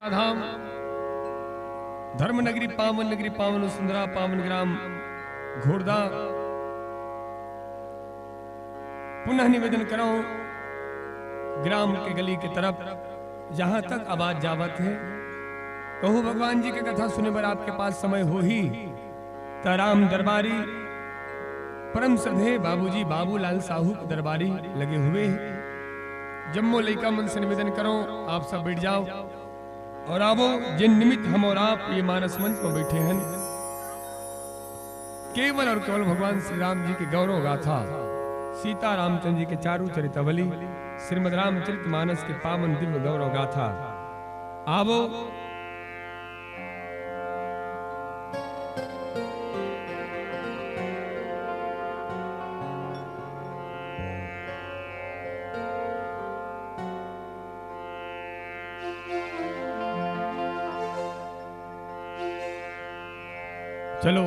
धाम धर्म नगरी पावन सुंदरा पावन ग्राम घोड़दा। पुनः निवेदन करो ग्राम के गली के तरफ जहां तक आवाज जावत है, कहू भगवान जी के कथा सुने पर आपके पास समय हो ही ताराम दरबारी परम श्रद्धेय बाबूजी बाबूलाल साहू के दरबारी लगे हुए हैं। जम्मो लइका मन से निवेदन करो आप सब बैठ जाओ और आवो जिन निमित्त हम और आप ये मानस मंच में बैठे हैं, केवल और केवल भगवान श्री राम जी के गौरव गाथा, सीता रामचंद्र जी के चारु चरितावली, श्रीमद रामचरित मानस के पावन दिव्य गौरव गाथा। आवो चलो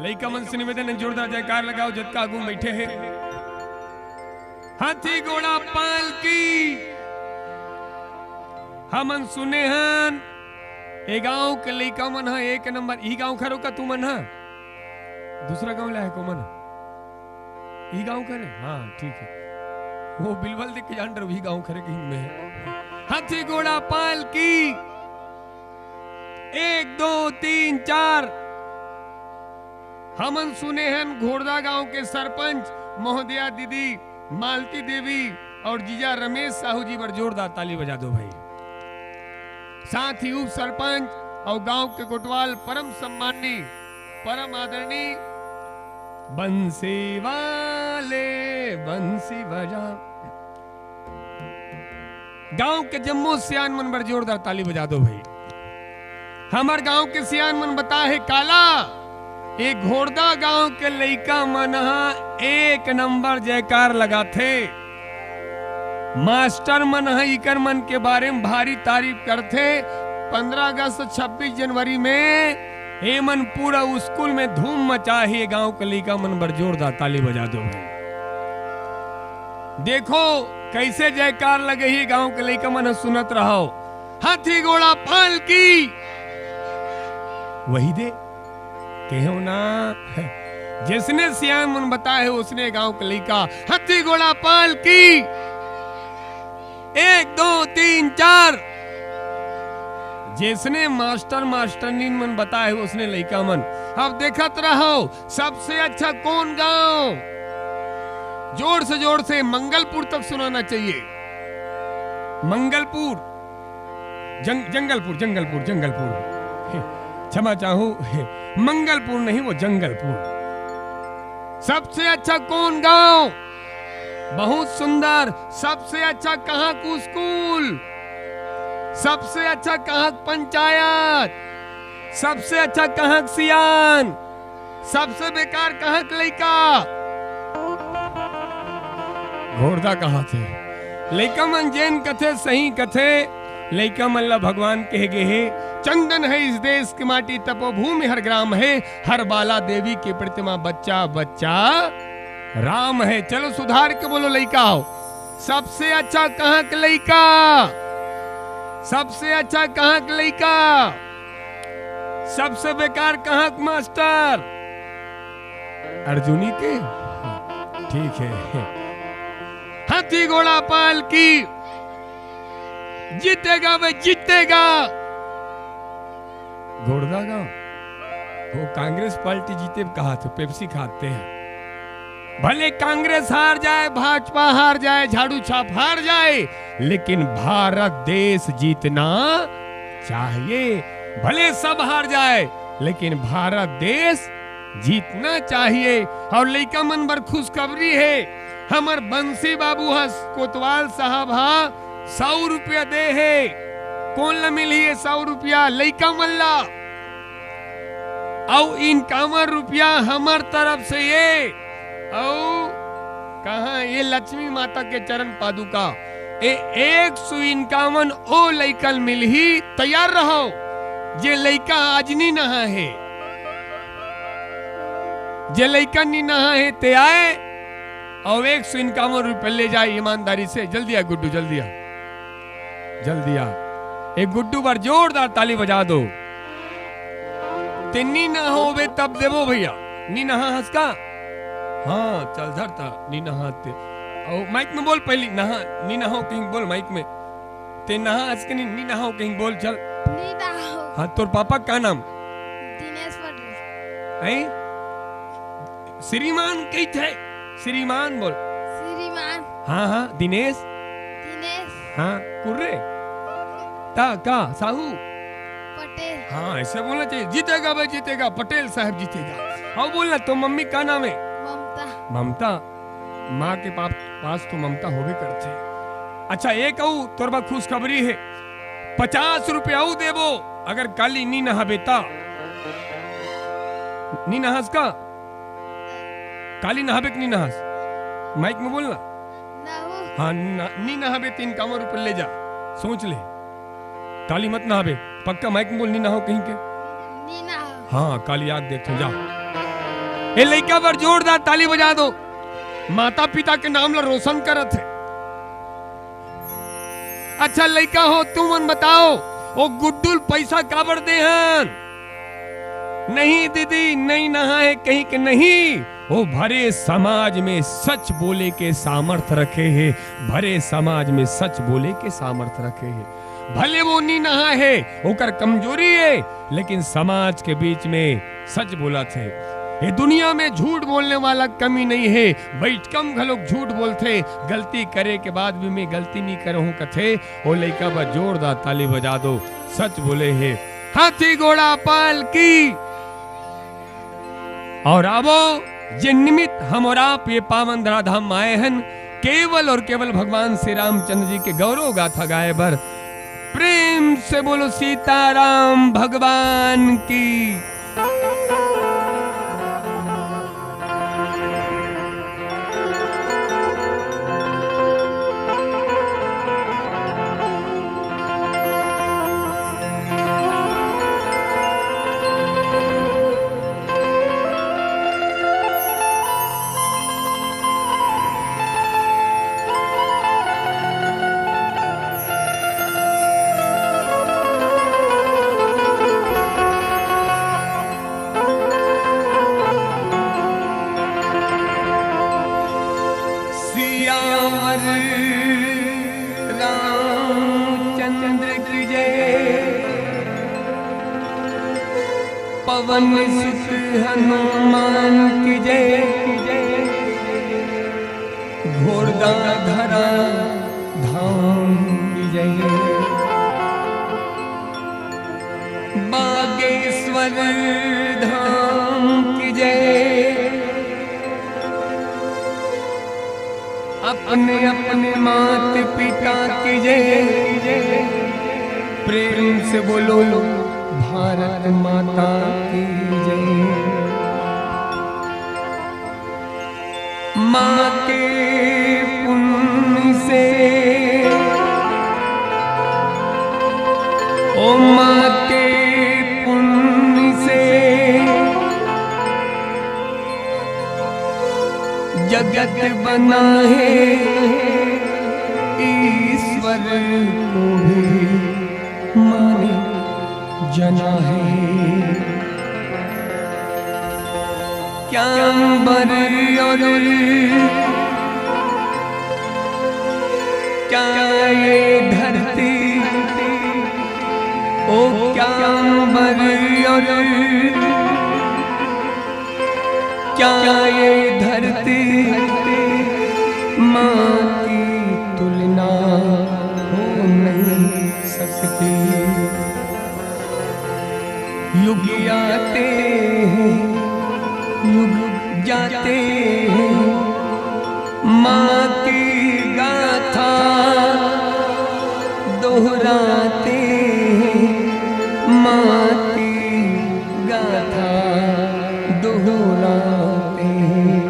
लइका मन से निवेदन है, जोरदार जयकार लगाओ जत का आगू बैठे हैं। हाथी घोड़ा पाल की हमन सुने हन, ए गांव के लइका मन है एक नंबर। ई गांव खरो का तू मन है, दूसरा गांव ला है को मन ई गांव करे। हाँ ठीक है, वो बिलवल देख के जान रहे ही गांव खरे कहीं में है। हाथी घोड़ा पाल की 1 2 3 4 हमन सुने हैं। घोड़दा गांव के सरपंच महोदया दीदी मालती देवी और जीजा रमेश साहू जी पर जोरदार ताली बजा दो भाई। साथ ही उप सरपंच और गांव के कोटवाल परम सम्मानी परम आदरणीय बंसी वाले बंसी बजा, गांव के जम्मो सियान मन पर जोरदार ताली बजा दो भाई। हमार गांव के सियान मन बता है काला, एक घोड़दा गांव के लइका मन एक नंबर जयकार लगा थे। मास्टर मन इकर मन के बारे में भारी तारीफ करते। 15 अगस्त 26 जनवरी में हे मन पूरा स्कूल में धूम मचा है। गांव के लइका मन पर जोरदार ताली बजा दो भाई। देखो कैसे जयकार लगे ही गांव के लइका मन सुनत रहो। हाथी घोड़ा पाल की वही दे कहो ना, जिसने सियान मन बताए उसने गांव के लइका। हाथी घोड़ा पाल की 1 2 3 4 जिसने मास्टर मास्टरनी मन बताए उसने लइका मन। अब देखत रहो सबसे अच्छा कौन गांव, जोर से मंगलपुर तक सुनाना चाहिए। मंगलपुर जंगलपुर क्षमा चाहूं, मंगलपुर नहीं वो जंगलपुर। सबसे अच्छा कौन गांव, बहुत सुंदर। सबसे अच्छा कहाँ को स्कूल, सबसे अच्छा कहाँ पंचायत, सबसे अच्छा कहाँ सियान, सबसे बेकार कहाँ लइका। घोड़दा कहाँ थे लइका मन जैन कथे सही कथे। लइका मल्ला भगवान कह गे है, चंदन है इस देश की माटी तपोभूमि हर ग्राम है, हर बाला देवी की प्रतिमा बच्चा बच्चा राम है। चलो सुधार के बोलो लइका हो। सबसे अच्छा कहाँ के लइका, सबसे अच्छा कहाँ के लइका, सबसे बेकार कहाँ के मास्टर। अर्जुनी के ठीक है। हाथी घोड़ा पाल की जीतेगा वे जीतेगा। घोड़दा गांव वो कांग्रेस पार्टी जीते कहा थे, पेप्सी खाते हैं। भले कांग्रेस हार जाए, भाजपा हार जाए, झाड़ू छाप हार जाए, लेकिन भारत देश जीतना चाहिए। भले सब हार जाए लेकिन भारत देश जीतना चाहिए। और लइका मन बर खुशखबरी है, हमर बंसी बाबू कोतवाल साहब 100 रुपया दे है। कौन ला मिली है 100 रुपया, लइका मल्ला। और इनकामर रुपया हमार तरफ से ये और कहा ये लक्ष्मी माता के चरण पादुका 151 ओ लइकल मिल ही। तैयार रहो, जे लइका आज नहीं नहा है, जे लइका नहीं नहा है ते आए और 151 रुपये ले जाए ईमानदारी से। जल्दी आ गुड्डू, जल्दी आ। एक गुड्डू बार जोरदार ताली बजा दो। तिन्नी ना हो वे तब देवो भैया, नी नहा हंसका। हाँ चल धरता नी नहाते और माइक में बोल पहली नहा नी नहाओ कहीं बोल माइक में ते नहा हंस के नी नहाओ कहीं बोल चल। नी नहाओ। हाँ तोर पापा का नाम? दिनेश पटेल। हैं? श्रीमान कही थे, श्रीमान बोल। श्रीमान। हाँ हाँ दिनेश। दिनेश। हाँ कुर्रे ता का साहू पटेल। हाँ ऐसे बोलना चाहिए। जीतेगा भाई जीतेगा, पटेल साहब जीतेगा। हाँ बोलना। तो मम्मी का नाम है? ममता। ममता। माँ के पास तो ममता हो भी करते। अच्छा एक कहू तोर बा खुशखबरी है, 50 रुपया देवो अगर काली नी नहा बेता। नी नहास का काली नहाबे नी नहास माइक में बोलना। हाँ नी नहाबे 3 कामों रुपये ले जा, सोच ले। काली मत नहाबे पक्का, माइक में बोल नी नहाओ कहीं के। नी नहाओ। हाँ काली आग देखो जा। ए लड़का पर जोरदार ताली बजा दो, माता पिता के नाम ला रोशन करत है। अच्छा लड़का हो तुम मन बताओ वो गुड्डुल पैसा काबर दे हन? नहीं दीदी नहीं नहा है कहीं के नहीं, वो भरे समाज में सच बोले के सामर्थ रखे है, भरे समाज में सच बोले के सामर्थ रखे है। भले वो नहीं नहा है ओकर कमजोरी है, लेकिन समाज के बीच में सच बोला थे। ये दुनिया में झूठ बोलने वाला कमी नहीं है, बैठ कम घलोक झूठ बोलते, गलती करे के बाद भी मैं गलती नहीं करहूं कथे। वो लड़का बा जोरदार ताली बजा दो, सच बोले है। हाथी घोड़ा पाल की और आवो जे निमित्त हम और आप ये पावन धराधाम आए हन, केवल और केवल भगवान श्री रामचंद्र जी के गौरव गाथा गाए बर। प्रेम से बोलो सीताराम भगवान की। रामचंद्र की जय, पवन सुत हनुमान की जय, घोड़ाधरा धाम की जय, बागेश्वर धाम की जय। अपने अपने मात पिता की जय, प्रेम से बोलो भारत माता की जय। माँ के पुण्य से, ओ माँ के पुण्य से जगत बना है, ईश्वर को भी माने जना है। क्या अंबर और क्या ये धरती, ओ क्या अंबर और क्या ये धरती, माँ की तुलना हो नहीं सकती। युग आते हैं युग जाते हैं, माँ की गाथा दोहराते हैं, माँ की गाथा दोहराते हैं।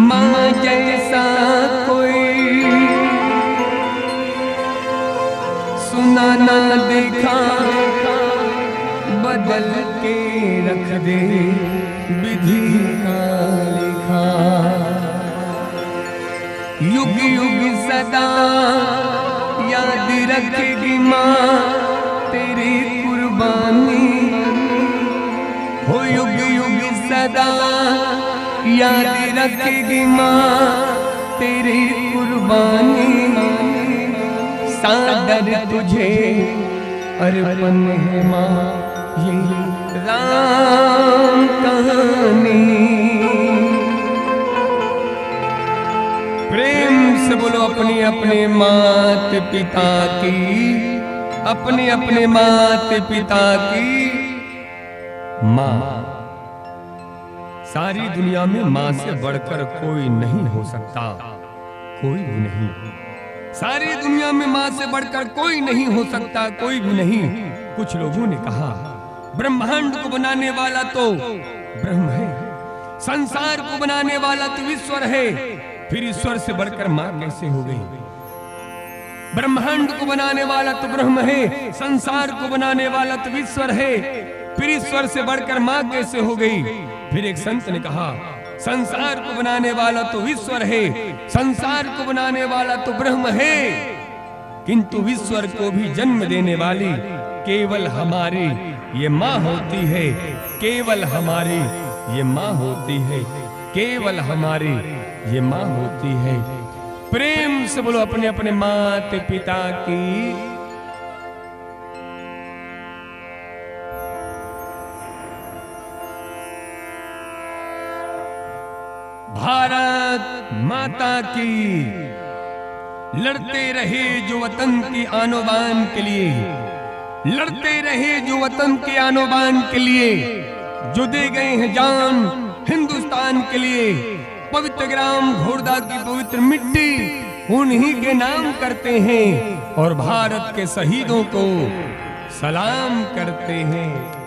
माँ जैसा कोई सुना ना देखा, बदल के रख दे विधि का लेखा। युग युग सदा याद रखेगी माँ तेरी कुर्बानी, हो युग युग सदा याद रखेगी माँ तेरी कुर्बानी। सादर तुझे अर्पण है माँ ये राम कहानी। प्रेम से बोलो अपने अपने माता पिता की, अपने अपने माता पिता की माँ। सारी दुनिया में माँ से बढ़कर कोई नहीं हो सकता, कोई भी नहीं। सारी दुनिया में माँ से बढ़कर कोई नहीं हो सकता, कोई भी नहीं। कुछ लोगों ने कहा ब्रह्मांड को बनाने वाला तो ब्रह्म है, संसार को बनाने वाला तो ईश्वर है, फिर ईश्वर से बढ़कर माँ कैसे हो गई? ब्रह्मांड को बनाने वाला तो ब्रह्म है, संसार को बनाने वाला तो ईश्वर है, फिर ईश्वर से बढ़कर माँ कैसे हो गई? फिर एक संत ने कहा संसार को बनाने वाला तो ईश्वर है, संसार को बनाने वाला तो ब्रह्म है, किंतु ईश्वर को भी जन्म देने वाली केवल हमारी ये माँ होती है, केवल हमारी ये माँ होती है, केवल हमारी ये माँ होती है। प्रेम से बोलो अपने अपने माता पिता की। भारत माता की। लड़ते रहे जो वतन के आनो बान के लिए, लड़ते रहे जो वतन के आनो बान के लिए, जो दे गए हैं जान हिंदुस्तान के लिए। पवित्र ग्राम घोड़दा की पवित्र मिट्टी उन्हीं के नाम करते हैं और भारत के शहीदों को सलाम करते हैं।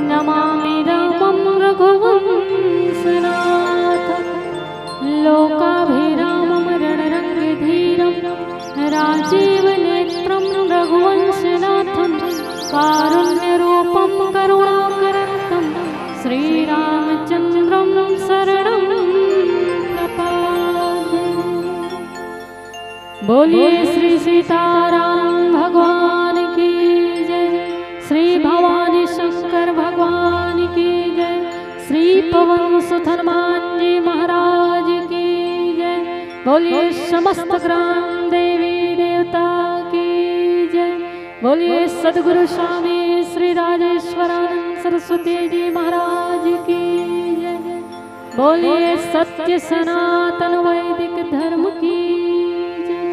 नमामि रामं रघुवंशनाथं लोकाभिरामं रणरङ्गधीरं राजीवनेत्रं रघुवंशनाथं कारुण्यरूपं करुणाकरन्तं श्रीरामचन्द्रं शरणं प्रपद्ये। बोलिए श्री सीताराम भगवान की जय, श्री भवानी शंकर भगवान की जय, श्री पवन सुत हनुमान जी महाराज की जय। बोलिए समस्त ग्राम देवी देवता की जय। बोलिए सद्गुरु स्वामी श्री राजेश्वरानंद सरस्वती जी महाराज की जय। बोलिए सत्य सनातन वैदिक धर्म की जय।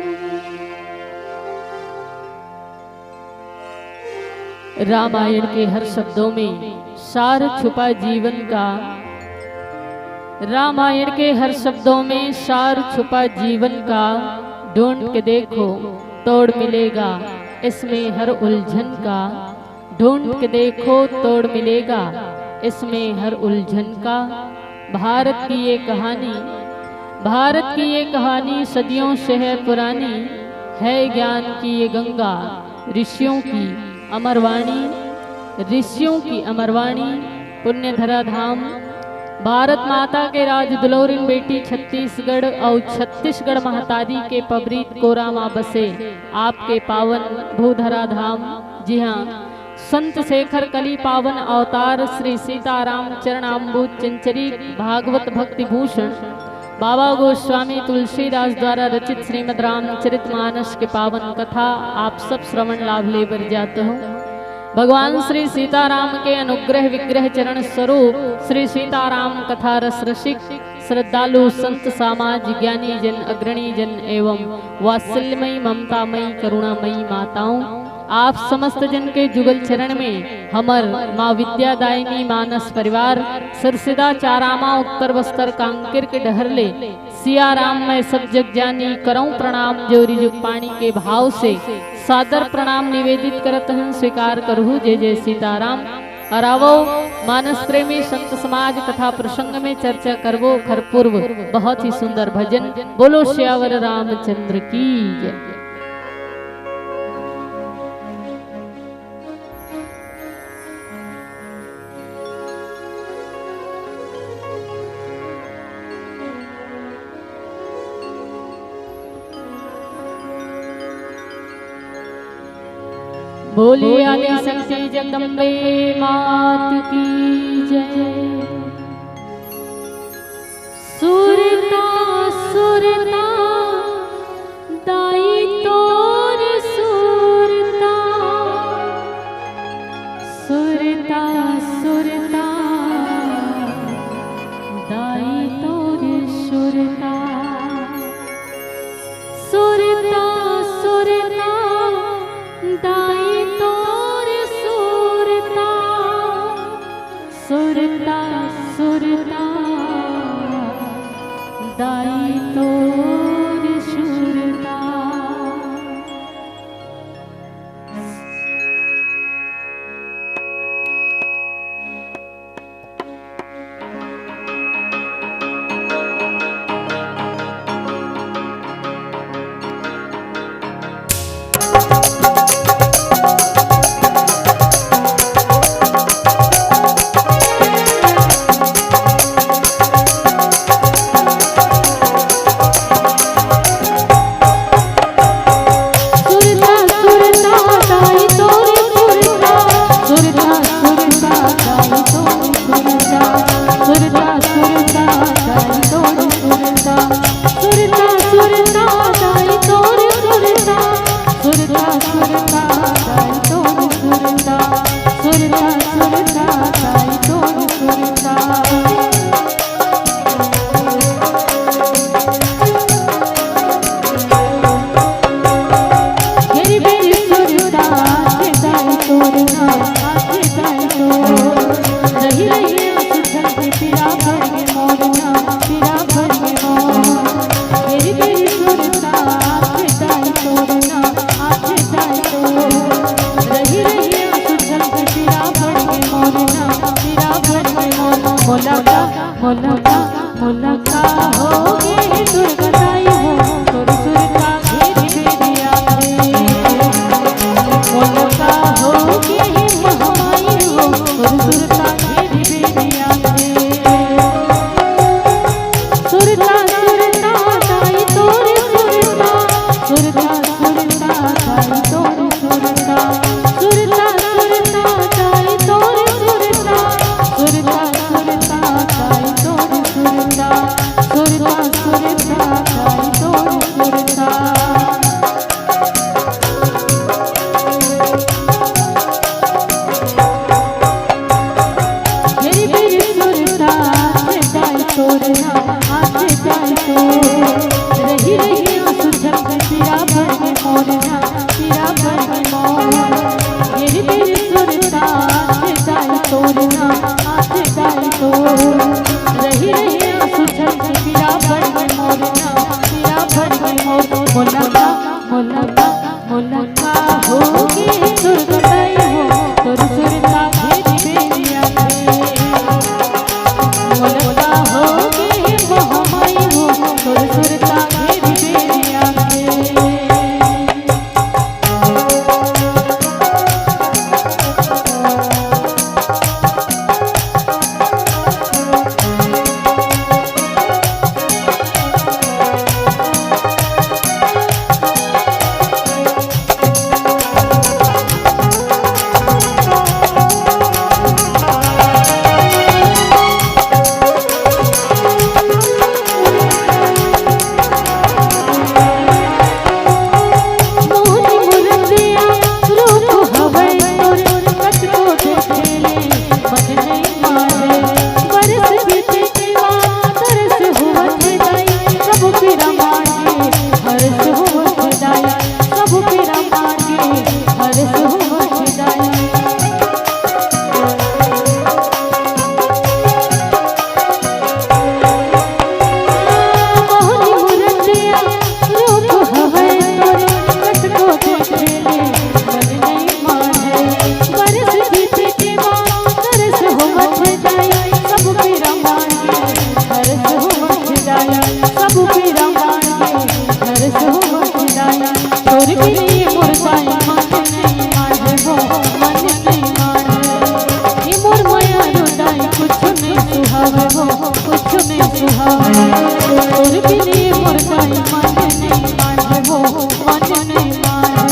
रामायण के हर शब्दों में सार छुपा जीवन का, रामायण के हर शब्दों में सार छुपा जीवन का। ढूंढ के देखो तोड़ मिलेगा इसमें हर उलझन का। ढूंढ के देखो तोड़ मिलेगा इसमें हर उलझन का। भारत की ये कहानी, भारत की ये कहानी सदियों से है पुरानी, है ज्ञान की ये गंगा, ऋषियों की अमरवाणी, ऋषियों की अमरवाणी। पुण्य धरा धाम भारत माता के राज दुलौरिन बेटी छत्तीसगढ़ और छत्तीसगढ़ महतारी के पबरीत कोरा माँ बसे आपके पावन भूधरा धाम। जी हाँ, संत शेखर कली पावन अवतार श्री सीताराम चरणाम्बुज चंचरी भागवत भक्ति भूषण बाबा गोस्वामी तुलसीदास द्वारा रचित श्रीमद् रामचरितमानस के पावन कथा आप सब श्रवण लाभ लेकर जाते हो। भगवान श्री सीताराम के अनुग्रह विग्रह चरण स्वरूप श्री सीताराम कथा रस रसिक श्रद्धालु संत समाज ज्ञानी जन अग्रणी जन एवं वात्सल्यमयी ममतामयी करुणामयी माताओं, आप समस्त जन के जुगल चरण में हमर माँ विद्यादायिनी मानस परिवार सिरसिदा चारामा उत्तर बस्तर कांकेर के डहरले सियाराम मैं सब जग जानी करऊं प्रणाम जोरी जुग पानी के भाव से सादर प्रणाम निवेदित करत हैं स्वीकार करहु जय जय सीताराम। अरावो मानस प्रेमी संत समाज कथा प्रसंग में चर्चा करवो खरपूर्व बहुत ही सुंदर भजन। बोलो श्यावर रामचंद्र की जय। बोलिए आदि शक्ति जगदम्बे मात की जय। सुरता सुरता दाई तोर सुरता, सुरता सुरता दाई तोर सुरता, सुरता सुरता दाई सुरता सुरता दाई तोर सुरता। होगे दुर्गताई हो तोर सुरता घेरी बेरिया मोलका होगे महामाई हो तोर सुरता घेरी बेरिया सुरता सुरता ताई तोर सुरता सुरता सुरता ताई तोर सुरता सुरता सुरता ताई तोर सुरता सुरता सुरता ताई तोर सुरता सुरता सुरता ताई तोर सुरता मेरी मेरी सुरता से जाए तोरना आते जाए तो रही रही आंसू झलके पीरा भर के मोरना पीरा भर के मोर मेरी मेरी सुरता से जाए तोरना आते जाए तो रही रही आंसू झलके पीरा भर के मोरना पीरा भर के मोर मोलका मोलका मोलका होगे दुर्गताई हो तोर सुरता घेरी बेरिया मोलका होगे महामाई हो तोर सुरता घेरी बेरिया मोहनी मुरतिया रूप हवै तोर कच को देखेले मन नहीं मारे बरस बीते केवा तरस हुवत जाई सब पीरा मांगे हर्ष हुवत जाई सब पीरा मांगे हर्ष हुवत जाई मोहनी मुरतिया रूप हवै तोर कच को देखेले मन नहीं मारे बरस बीते केवा तरस हुवत जाई सब पीरा मांगे हर्ष हुवत जाई सब पीरा मांगे हर्ष हुवत जाई तोर बिनी मुरताई मन नहीं मारे हो मन नहीं मारे ये मोर माया रुदाई कुछ नहीं सुहावे हो कुछ नहीं सुहावे तोर बिनी मुरताई मन नहीं मारे हो मन नहीं मारे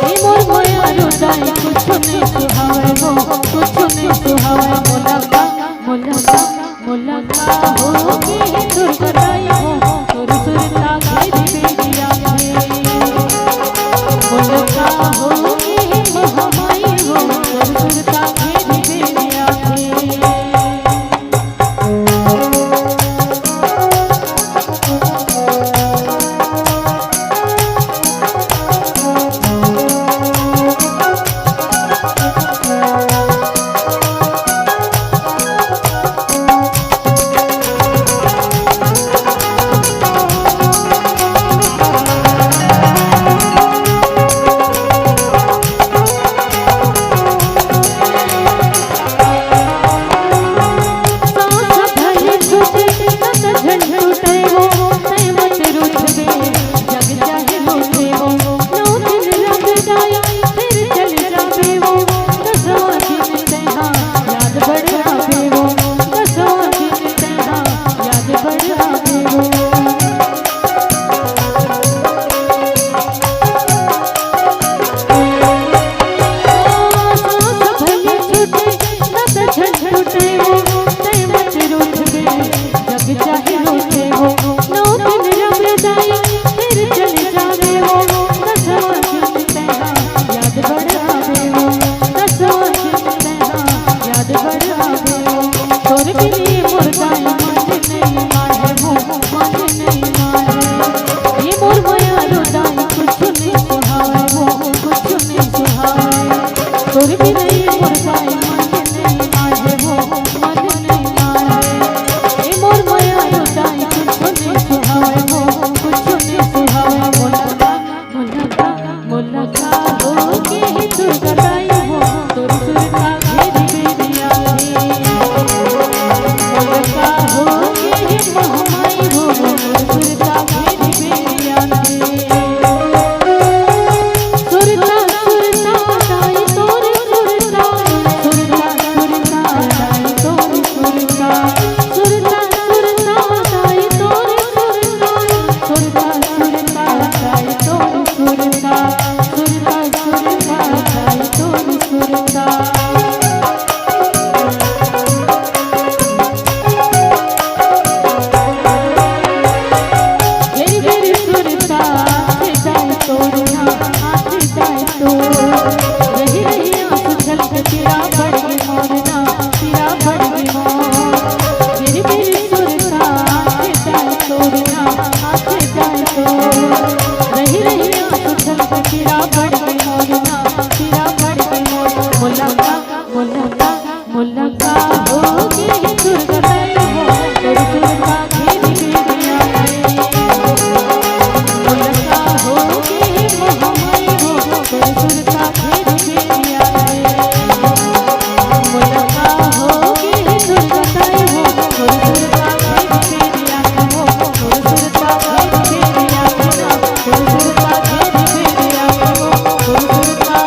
ये मोर माया रुदाई कुछ नहीं सुहावे हो कुछ नहीं सुहावे मोलका मोलका मोलका होगे दुर्गताई हो तोर सुरता घेरी बेरिया मोलका होगे महामाई हो तोर सुरता घेरी बेरिया सांस भले छूटे नस झन छूटे वो तय मत रूठे जग चाहे लूटे वो नौ दिन रंग जाए फिर चल जावे वो दसवां दिन तेहा याद बढ़ आवे वो दसवां दिन तेहा याद बढ़ आवे वो सांस भले छूटे नस झन छूटे वो तय मत रूठे जग चाहे लूटे वो नौ दिन रंग जाए फिर चल जावे वो दसवां दिन तेहा याद बढ़ आवे वो दसवां दिन तेहा याद बढ़ आवे वो तोर बिनी मुरताई मन नहीं मारे हो मन नहीं मारे ये मोर माया रुदाई कुछ नहीं सुहावे हो कुछ नहीं सुहावे तोर बिनी मुरताई मन नहीं मारे हो मन नहीं मारे ये मोर माया रुदाई कुछ नहीं सुहावे हो कुछ नहीं सुहावे मोलका मोलका मोलका होगे दुर्गताई हो तोर सुरता घेरी बेरिया मोलका होगे महामाई जाए तो रही रही आंसू छलके पीड़ा बढ़ गई मोरना पीड़ा बढ़ गई मोर मुलका मुलका मुलका होगी दुर्गति हो तेरे सुरता घेर घेर आए मुलका होगी मोहमई हो तेरे सुरता घेर घेर आए मुलका होगी दुर्गति हो तेरे सुरता घेर घेर आए हो तेरे सुरता घेर घेर आए हो तेरे सुरता घेर घेर आए हो तेरे सुरता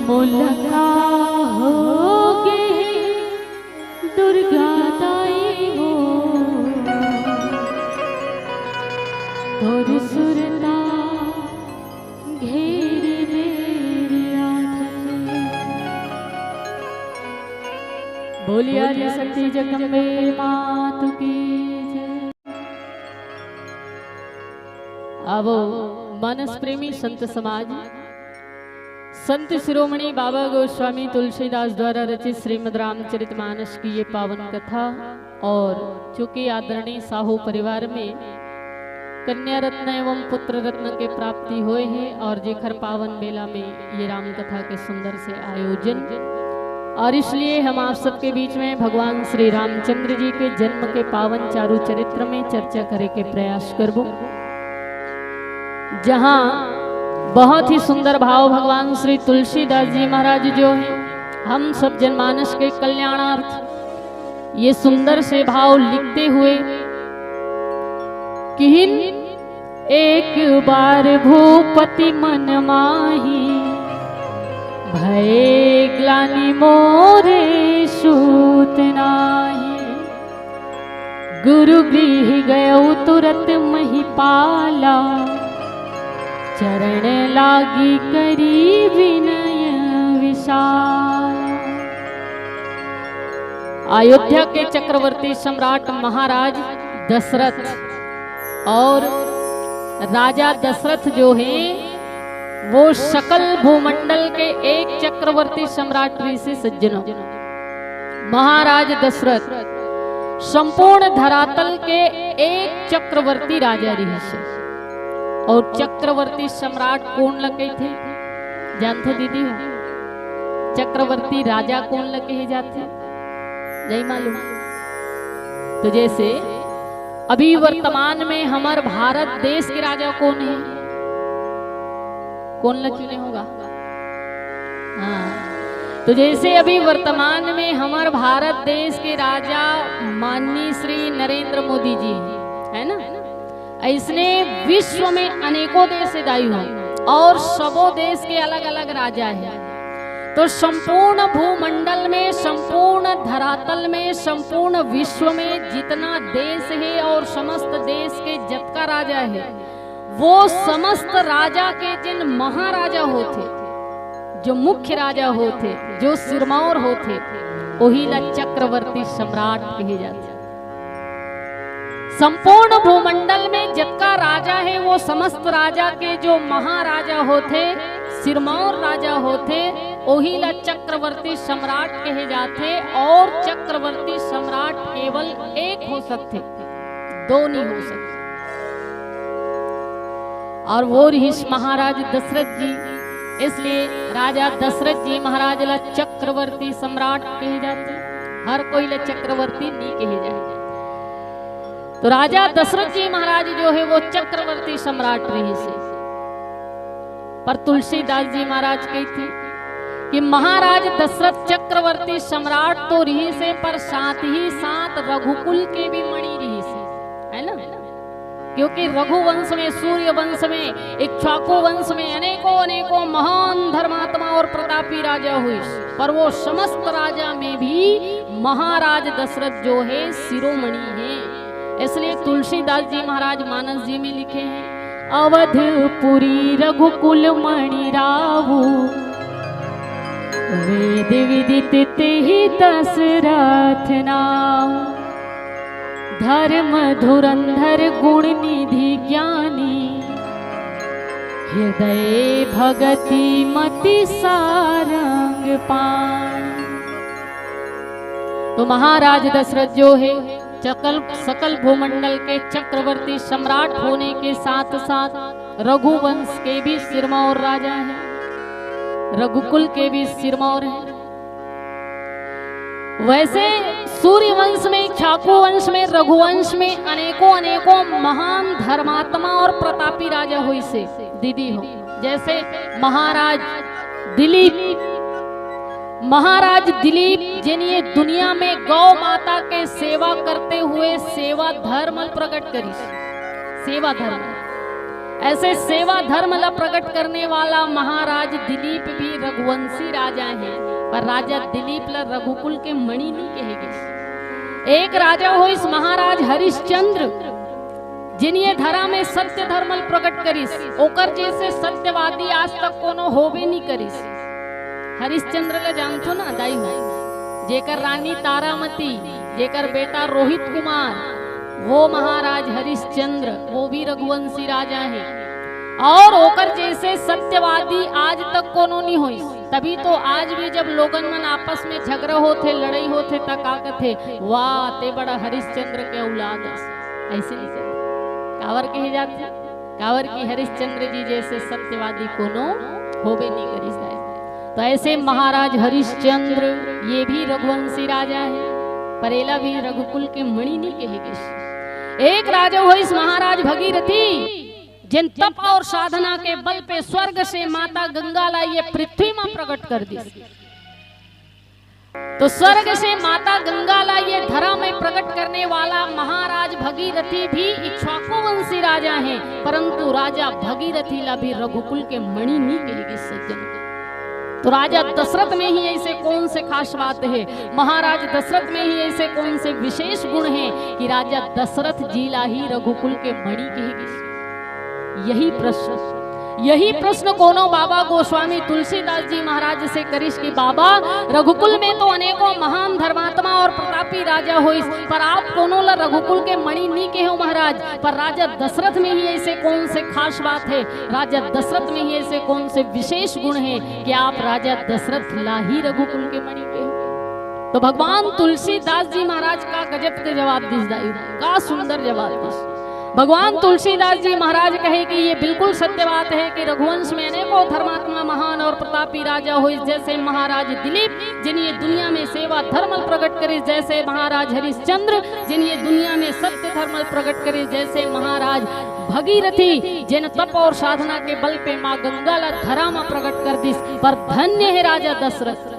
मुलका होगी दुर्गा ताई हो तोर सुरता घेर मेरी आँखें। बोलिया रे सती जगदम्बे मातु की जय। अब मानस प्रेमी संत समाज संत शिरोमणि बाबा गोस्वामी तुलसीदास द्वारा रचित श्रीमद् रामचरितमानस की ये पावन कथा और चूंकि आदरणीय साहू परिवार में कन्या रत्न एवं पुत्र रत्न के प्राप्ति हुए हैं और जेखर पावन मेला में ये राम कथा के सुंदर से आयोजन और इसलिए हम आप सबके बीच में भगवान श्री रामचंद्र जी के जन्म के पावन चारु चरित्र में चर्चा करे के प्रयास करबो, जहां बहुत ही सुंदर भाव भगवान श्री तुलसीदास जी महाराज जो हैं हम सब जनमानस के कल्याणार्थ ये सुंदर से भाव लिखते हुए किहिन एक बार भूपति मन माही भय ग्लानि मोरे सूत नाही गुरु गृह गयो तुरत महिपाला चरण लागी करी विनय विशाल। अयोध्या के चक्रवर्ती सम्राट महाराज दशरथ और राजा दशरथ जो हैं वो सकल भूमंडल के एक चक्रवर्ती सम्राट ऋषि सज्जनों महाराज दशरथ संपूर्ण धरातल के एक चक्रवर्ती राजा ऋषि और चक्रवर्ती सम्राट कौन लगे थे जानते दीदी हो? चक्रवर्ती राजा कौन लगे जाते नहीं मालूम? तो जैसे अभी वर्तमान में हमारे भारत देश के राजा कौन है? कौन लचुने होगा? हाँ, तो जैसे अभी वर्तमान में हमारे भारत देश के राजा माननीय श्री नरेंद्र मोदी जी है ना, ऐसने विश्व में अनेकों देश दायु हैं और सबों देश के अलग अलग राजा हैं। तो संपूर्ण भूमंडल में, संपूर्ण धरातल में, संपूर्ण विश्व में जितना देश है और समस्त देश के जितना राजा है वो समस्त राजा के जिन महाराजा होते, जो मुख्य राजा होते, जो सिरमौर होते, वही ला चक्रवर्ती सम्राट कहे जाते। संपूर्ण भूमंडल में जितना राजा है वो समस्त राजा के जो महाराजा होते, सिरमौर राजा होते, वही ला चक्रवर्ती सम्राट कहे जाते। और चक्रवर्ती सम्राट केवल एक हो सकते, दो नहीं हो सकते। और वो रही महाराज दशरथ जी, इसलिए राजा दशरथ जी महाराज ला चक्रवर्ती सम्राट कहे जाते। हर कोई ला चक्रवर्ती नहीं कहे जाए। तो राजा दशरथ जी महाराज जो है वो चक्रवर्ती सम्राट रहे से। पर तुलसीदास जी महाराज कही थी कि महाराज दशरथ चक्रवर्ती सम्राट तो रही से, पर साथ ही साथ रघुकुल के भी मणि रही से, है ना? क्योंकि रघुवंश में, सूर्य वंश में, इक्ष्वाकु वंश में अनेकों अनेकों महान धर्मात्मा और प्रतापी राजा हुए, पर वो समस्त राजा में भी महाराज दशरथ जो है शिरोमणि है। इसलिए तुलसीदास जी महाराज मानस जी में लिखे हैं, अवधपुरी रघुकुल मणि रावु वेद विदित तेहि दशरथ नाम धर्म धुरंधर गुण निधि ज्ञानी हृदय भगति मति सारंग पान। तो महाराज दशरथ जो है सकल भूमंडल के चक्रवर्ती सम्राट होने के साथ साथ रघुवंश के भी सिरमौर राजा हैं, रघुकुल के भी सिरमौर हैं। वैसे सूर्य वंश में, इक्ष्वाकु वंश में, रघुवंश में अनेकों महान धर्मात्मा और प्रतापी राजा हुई से दीदी हो। जैसे महाराज दिलीप जिन्हें दुनिया में गौ माता के सेवा करते हुए सेवा धर्म प्रकट करी, सेवा धर्म, ऐसे सेवा धर्म ला प्रकट करने वाला महाराज दिलीप भी रघुवंशी राजा हैं। पर राजा दिलीप ला रघुकुल के मणि नहीं कहेगी। एक राजा हो इस महाराज हरिश्चंद्र जिन्हें धरा में सत्य धर्म प्रकट करिस, ओकर जैसे सत्यवादी आज तक कोनो होबे नहीं करिस। हरिश्चंद्र ला जानतो ना दाई हो, जेकर रानी तारामती, जेकर बेटा रोहित कुमार, वो महाराज हरिश्चंद्र वो भी रघुवंशी राजा हैं। और ओकर जैसे सत्यवादी आज तक कोनो नहीं हुई। तभी तो आज भी जब लोगन मन आपस में झगड़ा होते, लड़ाई होते, तक का कहते वाह ते बड़ा हरिश्चंद्र के औलाद, ऐसे नहीं कहते, कावर कहे जाते, कावर की हरिश्चंद्र जी जैसे सत्यवादी कोनो होबे नहीं करी जाए। तो ऐसे महाराज हरिश्चंद्र ये भी रघुवंशी राजा है, परेला भी रघुकुल के मणि नहीं कहेगे। एक राजा हो इस महाराज भगीरथी जिन तप और साधना के बल पे स्वर्ग से माता गंगा ला ये पृथ्वी में प्रकट कर दी। तो स्वर्ग से माता गंगा ला ये धरा में प्रकट करने वाला महाराज भगीरथी भी इक्ष्वाकु वंशी राजा हैं, परंतु राजा भगीरथी ला भी रघुकुल के मणि नहीं कहेगी सज्जन। तो राजा दशरथ में ही ऐसे कौन से खास बात है, महाराज दशरथ में ही ऐसे कौन से विशेष गुण हैं कि राजा दशरथ जी ला ही रघुकुल के मणि कहेगी। यही प्रश्न कोनो बाबा गोस्वामी तुलसीदास जी महाराज से करिश कि बाबा रघुकुल में तो अनेकों महान धर्मात्मा और प्रतापी राजा हो, पर आप कोनो ला रघुकुल के मणि नहीं के हो महाराज। पर राजा दशरथ में ही ऐसे कौन से खास बात है, राजा दशरथ में ही ऐसे कौन से विशेष गुण हैं कि आप राजा दशरथ ला ही रघुकुल के मणि के हो। तो भगवान तुलसीदास जी महाराज का गजब के जवाब दिस दाई, का सुंदर जवाब दिस। भगवान तुलसीदास जी महाराज कहे कि ये बिल्कुल सत्य बात है कि रघुवंश में अनेकों धर्मात्मा महान और प्रतापी राजा हुए, जैसे महाराज दिलीप जिन्हें दुनिया में सेवा धर्म प्रकट करे, जैसे महाराज हरिश्चंद्र जिन्हें दुनिया में सत्य धर्म प्रकट करे, जैसे महाराज भगीरथी जिन तप और साधना के बल पे माँ गंगा ला धरा में प्रकट कर दी। पर धन्य है राजा दशरथ,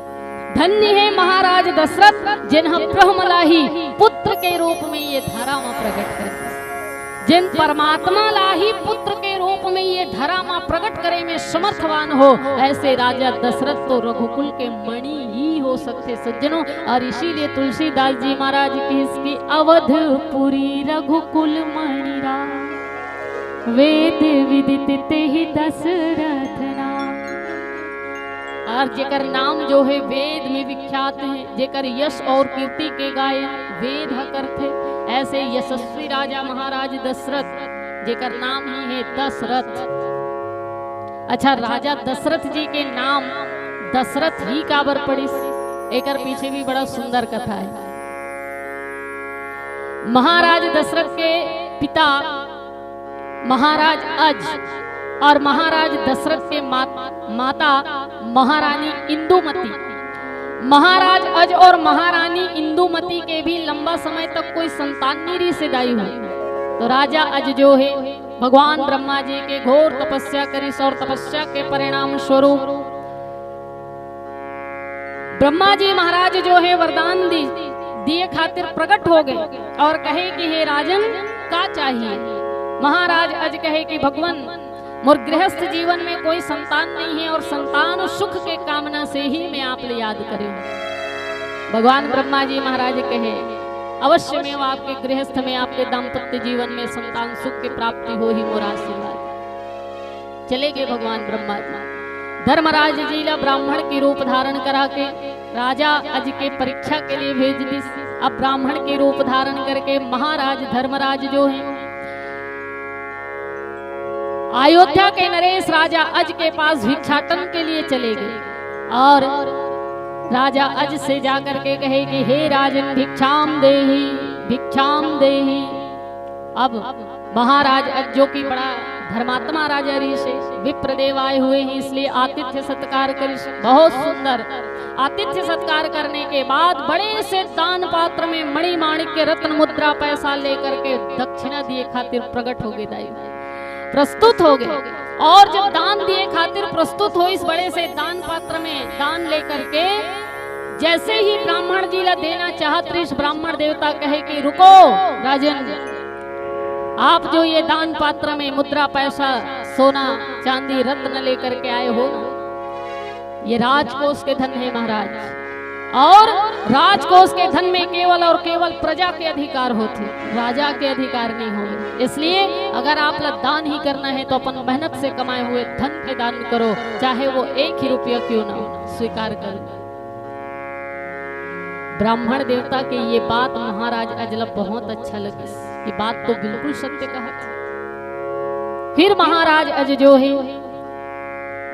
धन्य है महाराज दशरथ जिन्ह ब्रह्मलाही पुत्र के रूप में ये धरा में प्रकट कर दी, जिन परमात्मा लाही पुत्र के रूप में ये धरा मां प्रकट करे में समर्थवान हो। ऐसे राजा दशरथ तो रघुकुल के मणि ही हो सकते सज्जनों। और इसीलिए तुलसीदास जी महाराज की इसकी अवधपुरी रघुकुल मणि राम, वेद विदित तेहि दशरथ नाम। और जेकर नाम जो है वेद में विख्यात है, जेकर यश और कीर्ति के गायन वेद करते, ऐसे यशस्वी राजा महाराज दशरथ जेकर नाम ही है दशरथ। अच्छा, राजा दशरथ जी के नाम दशरथ ही काबर पड़ी, एकर पीछे भी बड़ा सुंदर कथा है। महाराज दशरथ के पिता महाराज अज और महाराज दशरथ के माता महारानी इंदुमती, महाराज अज और महारानी इंदुमती के भी लंबा समय तक कोई संतान नहीं से दाई हुई। तो राजा अज जो है भगवान ब्रह्मा जी के घोर तपस्या करिस और तपस्या के परिणाम स्वरूप ब्रह्मा जी महाराज जो है वरदान दिए खातिर प्रकट हो गए और कहे कि हे राजन का चाहिए। महाराज अज कहे कि भगवान मोर गृहस्थ जीवन में कोई संतान नहीं है और संतान सुख के कामना से ही मैं आप ले याद करूं। भगवान ब्रह्मा जी महाराज कहे अवश्य में आपके गृहस्थ में आपके दाम्पत्य जीवन में संतान सुख की प्राप्ति हो ही मोर आशीर्वाद। चले गए भगवान ब्रह्मा जी धर्मराज जी ला ब्राह्मण की रूप धारण करा के राजा अज के परीक्षा के लिए भेज दी। अब ब्राह्मण के रूप धारण करके महाराज धर्मराज जो है अयोध्या के नरेश राजा अज के पास भिक्षाटन के लिए चले गए और राजा अज से जाकर के कहे कि हे राजन भिक्षाम देहि। भिक्षाम देहि। अब महाराज अज जो कि बड़ा धर्मात्मा राजा ऋषि विप्रदेव आए हुए हैं, इसलिए आतिथ्य सत्कार कर, बहुत सुंदर आतिथ्य सत्कार करने के बाद बड़े से दान पात्र में मणि माणिक्य रत्न मुद्रा पैसा लेकर के दक्षिणा दिए खातिर प्रकट हो गए, दाई प्रस्तुत हो गए। और जब दान दिए खातिर प्रस्तुत हो, इस बड़े से दान पात्र में दान लेकर के जैसे ही ब्राह्मण जी ला देना चाहत, इस ब्राह्मण देवता कहे कि रुको राजन, आप जो ये दान पात्र में मुद्रा पैसा सोना चांदी रत्न लेकर के आए हो, ये राजकोष के धन है महाराज, और राजकोष के धन में केवल और केवल प्रजा के अधिकार होते, राजा के अधिकार नहीं होंगे। इसलिए अगर आप ला दान ही करना है तो अपन मेहनत से कमाए हुए धन के दान करो, चाहे वो 1 ही रुपया क्यों ना हो, स्वीकार करो। ब्राह्मण देवता के ये बात महाराज अजला बहुत अच्छा लगी, ये बात तो बिल्कुल सत्य कहा था। फिर महाराज अज जो है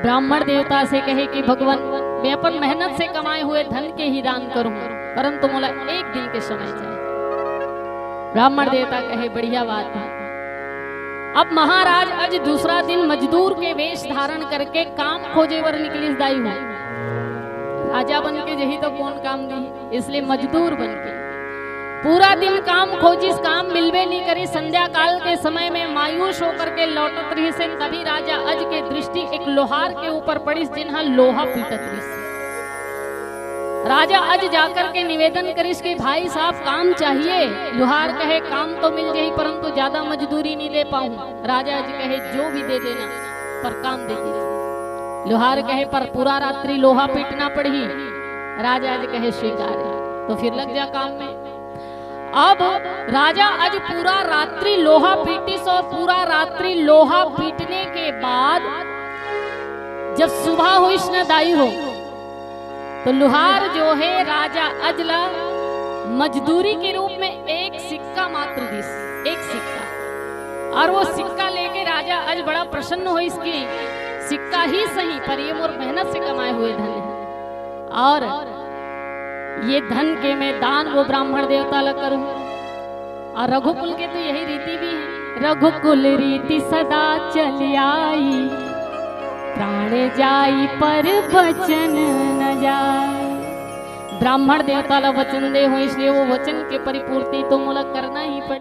ब्राह्मण देवता से कहे कि भगवान, मैं अपन मेहनत से कमाए हुए धन के ही दान करूंगा, परंतु मोला 1 दिन के समय चाहिए। ब्राह्मण देवता कहे बढ़िया बात है। अब महाराज अज दूसरा दिन मजदूर के वेश धारण करके काम खोजे वर निकली दाई हूं। राजा बन के यही तो कौन काम दी, इसलिए मजदूर बन के पूरा दिन काम खोजिस, काम मिलवे नहीं करी। संध्या काल के समय में मायूस होकर के लौटत रही से, तभी राजा अज के दृष्टि एक लोहार के ऊपर पड़ी, जिन्हा लोहा पीटत रही। राजा अज जाकर के निवेदन करिस कि भाई साहब काम चाहिए। लोहार कहे काम तो मिल जाए, परंतु ज्यादा मजदूरी नहीं दे पाऊं। राजा अज कहे जो भी दे देना, पर काम दे दीजिए। लोहार कहे पर पूरा रात्रि लोहा पीटना पड़ी। राजा अज कहे स्वीकार है, तो फिर लग जा काम में। अब राजा अज पूरा रात्रि लोहा पीटी, सो पूरा रात्रि लोहा पीटने के बाद जब सुबह हुई न दाई हो, तो लोहार जो है राजा अजला मजदूरी के रूप में 1 सिक्का मात्र दी, 1 सिक्का। और वो सिक्का लेके राजा अज बड़ा प्रसन्न हो, इसकी सिक्का ही सही पर ये मोर मेहनत से कमाए हुए धन है, और ये धन के मैं दान वो ब्राह्मण देवता ला करूं। और रघुकुल के तो यही रीति भी है, रघुकुल रीति सदा चली आई, प्राण जाई पर वचन न जाए। ब्राह्मण देवता ला वचन दे हो, इसलिए वो वचन के परिपूर्ति तो मोला करना ही पड़े।